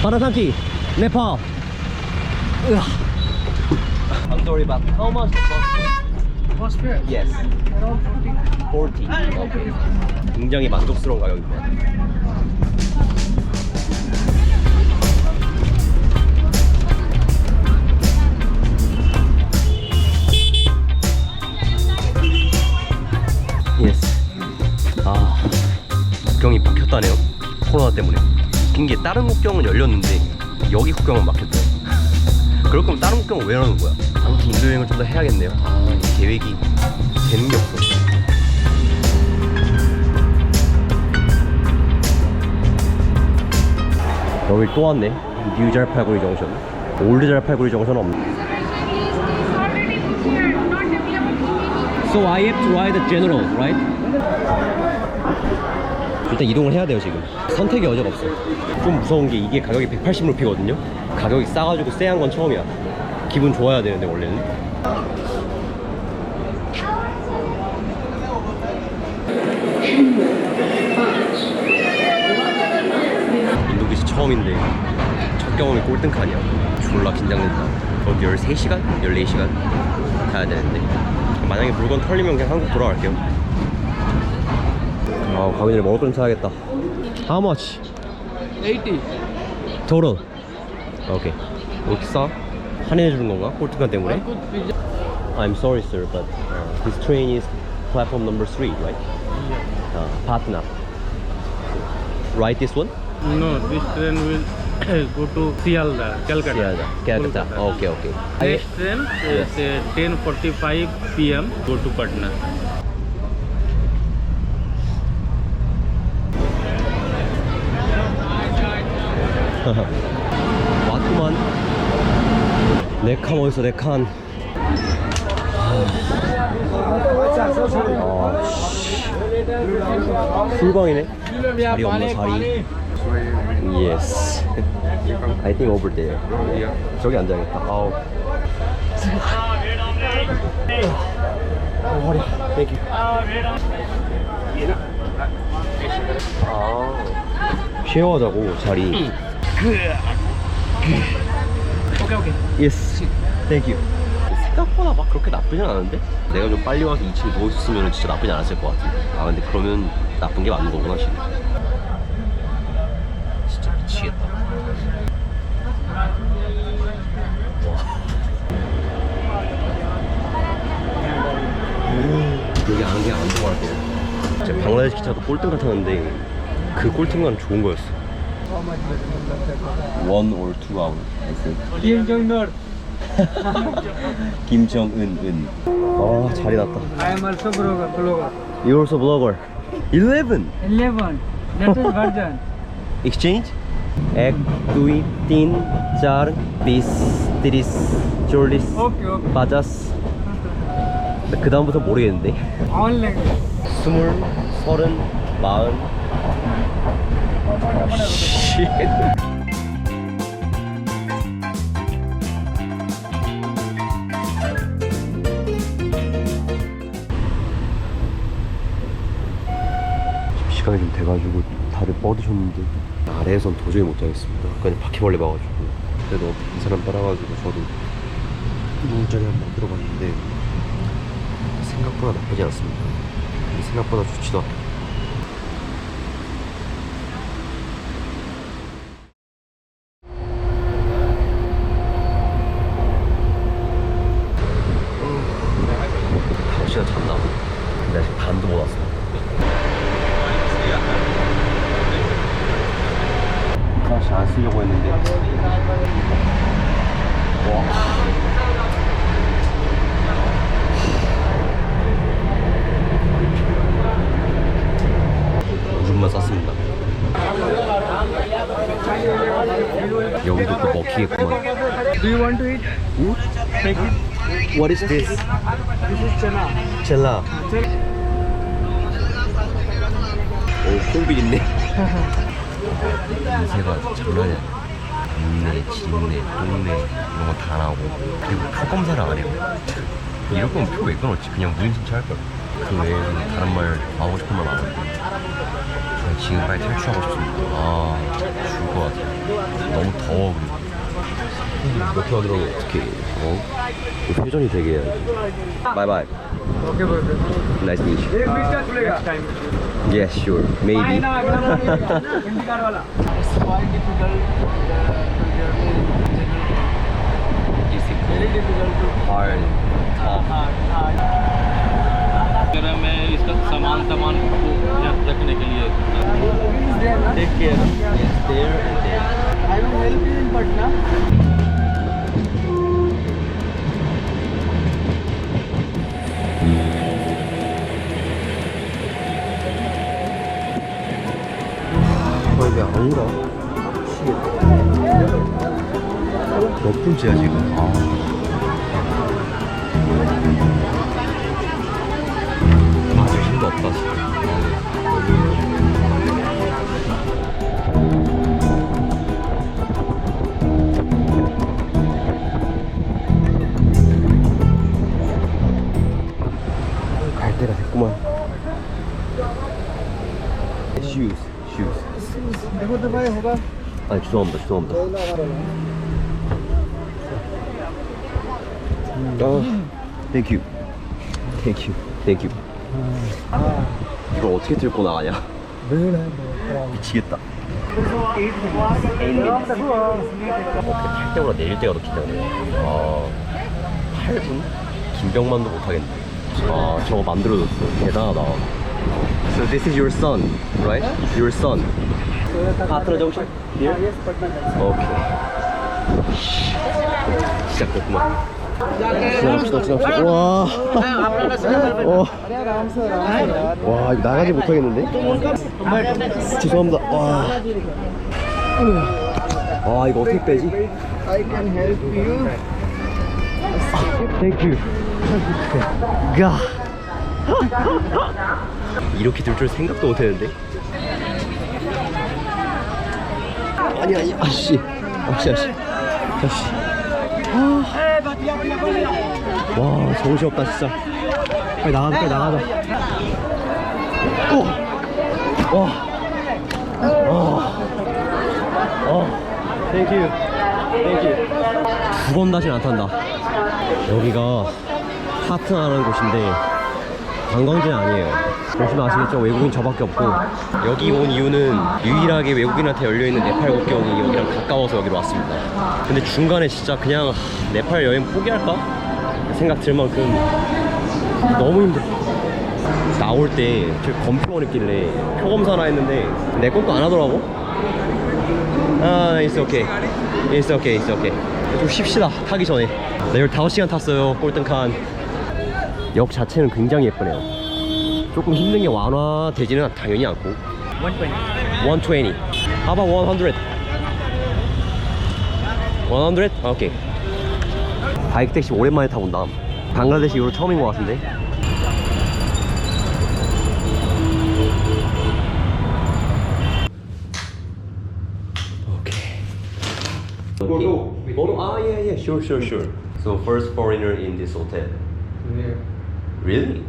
바나산티, 네팔. I'm sorry, but how much the First fare? Yes. Around 40. 40. Okay. 굉장히 만족스러운 가격입니다. 예스. 아, 국경이 막혔다네요. 코로나 때문에. 웃긴 게 다른 국경은 열렸는데 여기 국경은 막혔대요. 그럴 거면 다른 국경은 왜 이러는 거야? 아무튼 인도 여행을 좀 더 해야겠네요. 아, 이 계획이 되는 게 없어. 여기 또 왔네. 뉴 잘팔구리 정션. 올드 잘팔구리 정션 없네. So I have to ride the general, right? 일단 이동을 해야 돼요 지금. 선택의 여지가 없어. 좀 무서운 게 이게 가격이 180루피거든요. 가격이 싸가지고 쎄한 건 처음이야. 기분 좋아야 되는데 원래는. 인도기시 처음인데 첫 경험이 꼴등칸이야. 졸라 긴장된다. 여기 13시간? 14시간 가야 되는데 만약에 물건 털리면 그냥 한국 돌아갈게요. 아, 가기 전에 먹을 건 사야겠다. How much? 80. Total. 오케이. 왜 이렇게 싸? 할인해 주는 건가? 꼴등칸 때문에? I'm sorry sir, but this train is platform number 3, right? Patna. Right, this one? No, this train will go to Sialda, Calcutta. Calcutta. Okay, okay. Next train is 10:45 p.m. go to Patna. 왔구만. 네 칸 어딨어, 네 칸. 술방이네. 자리 없나, 자리? Yes. I think over there. 저기 앉아야겠다. 아우. 허리. Thank you. 쉐어하자고 자리. Okay. Yes. Thank you. 생각보다 막 그렇게 나쁘진 않은데? 내가 좀 빨리 와서 2층 누워 있었으면 진짜 나쁘지 않았을 것 같아. 아 근데 그러면 나쁜 게 맞는 거구나 지금. 진짜 미치겠다. 여기 아는 게 안 통할게요. 제가 방글라데시 기차도 꼴등칸 탔는데 그 꼴등칸은 좋은 거였어. 1 or 2 hours, I think. 김정은. 아, 자리 났다. I am also blogger. You're also vlogger. 11. 11. Latest version. Exchange? 1, 2, 3, 4, 20, 30, 40, Okay. 50. 그 다음부터 모르겠는데. All language. 20, 30, 40. 씨. 시간이 좀 돼가지고 다들 뻗으셨는데 아래에선 도저히 못 자겠습니다. 아까 바퀴벌레 봐가지고. 그래도 이 사람 따라가지고 저도 눈자리 한번 들어봤는데 생각보다 나쁘지 않습니다. 생각보다 좋지도 않아요. 시간 잤나? 근데 아직 반도 못 왔어. 다시 안 쓰려고 했는데. 와. 오줌만 쌌습니다. 여기도 또 먹히겠구만. Do you want to eat? Take it. What is this? This is chana. 젤라. 오, 콩비 있네. 인쇄가 장난이 아니야. 인내, 진내, 똥내 이런 거 다 나오고 그리고 표 검사를 안 해요. 이럴 거면 표 왜 끊었지? 그냥 무인승차 할걸. 그 외에는 다른 말 하고 싶은 말 많은데 지금 빨리 탈출하고 싶습니다. 아, 죽을 것 같아. 너무 더워. 이렇게 하더라도 어떻게? 회전이 되게. 바이바이. Okay, bro. Nice to meet you. Next time. Yes, sure. Maybe. It's quite difficult. Very difficult to Hard. Tough. वगैरह में इसका सामान को रखने के लिए Take care. Yes, there and there. I will help you in Patna. 왜 안 가? 몇 분째야 지금? 아주 힘도 없다 지금. 갈 때가 됐구만. Shoes. देखो तो भाई होगा 아 죄송합니다. Thank you. 이걸 어떻게 들고 나가냐? 미치겠다. 탈 때보다 내릴 때가 더 긴장돼. 8분? 김병만도 못하겠네. 저거 만들어줬어. 대단하다. So this is your son, right? Your son. 파트너 정신? Here? yes Patna 오케이. 시작됐구만. 지납시다. 와. 와, 이거 나가지 못하겠는데? 죄송합니다. 와, 이거 어떻게 빼지? I can help you. 땡큐. 가. 이렇게 될 줄 생각도 못했는데. 아니. 아씨. 와, 정신없다 진짜. 빨리 나가자. 땡큐. 2번 다시 안 탄다. 여기가 파트나라는 곳인데 관광지는 아니에요. 보시면 아시겠죠? 외국인 저밖에 없고, 여기 온 이유는 유일하게 외국인한테 열려있는 네팔 국경이 여기랑 가까워서 여기로 왔습니다. 근데 중간에 진짜 그냥 네팔 여행 포기할까? 생각 들 만큼 너무 힘들어. 나올 때 저기 검표원 있길래 표 검사나 했는데 내 것도 안 하더라고. It's okay. 좀 쉽시다. 타기 전에. 네, 15시간 탔어요. 꼴등칸. 역 자체는 굉장히 예쁘네요. 조금 힘든 게 완화되지는 당연히 않고. 120. How about 100? 100? 오케이. 바이크 택시 오랜만에 타본다. 방글라데시 이후로 처음인 것 같은데. Okay. Sure. So first foreigner in this hotel. Yeah. Really?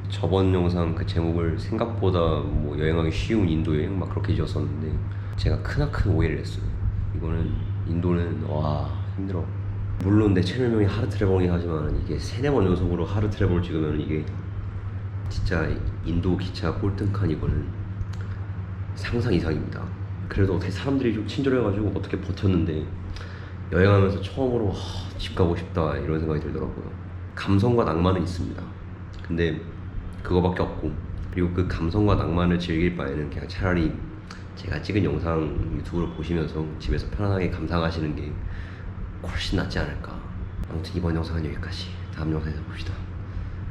저번 영상 그 제목을 생각보다 뭐 여행하기 쉬운 인도 여행 막 그렇게 지었었는데 제가 크나큰 오해를 했어요. 이거는 인도는 와 힘들어. 물론 내 채널명이 하드 트래블이긴 하지만 이게 3-4번 연속으로 하드 트래블 찍으면 이게 진짜 인도 기차 꼴등칸 이거는 상상 이상입니다. 그래도 어떻게 사람들이 좀 친절해가지고 어떻게 버텼는데 여행하면서 처음으로 집 가고 싶다 이런 생각이 들더라고요. 감성과 낭만은 있습니다. 근데 그거밖에 없고, 그리고 그 감성과 낭만을 즐길 바에는 그냥 차라리 제가 찍은 영상 유튜브를 보시면서 집에서 편안하게 감상하시는 게 훨씬 낫지 않을까. 아무튼 이번 영상은 여기까지. 다음 영상에서 봅시다.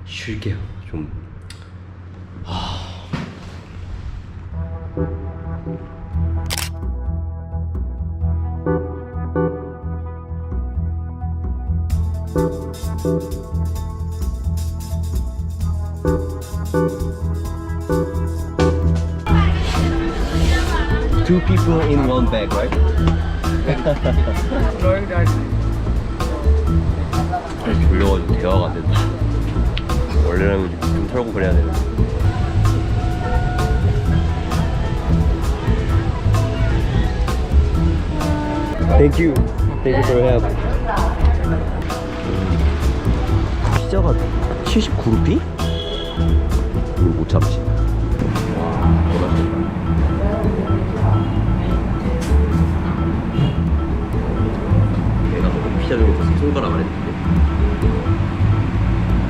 쉴게요. 좀 Two people in one bag, right? Drawing that. 걸려가지고 대화가 안 된다. 원래라면 좀 털고 그래야 되는데. Thank you. Thank you for your help. 피자가 79루피? 이걸 못 참지.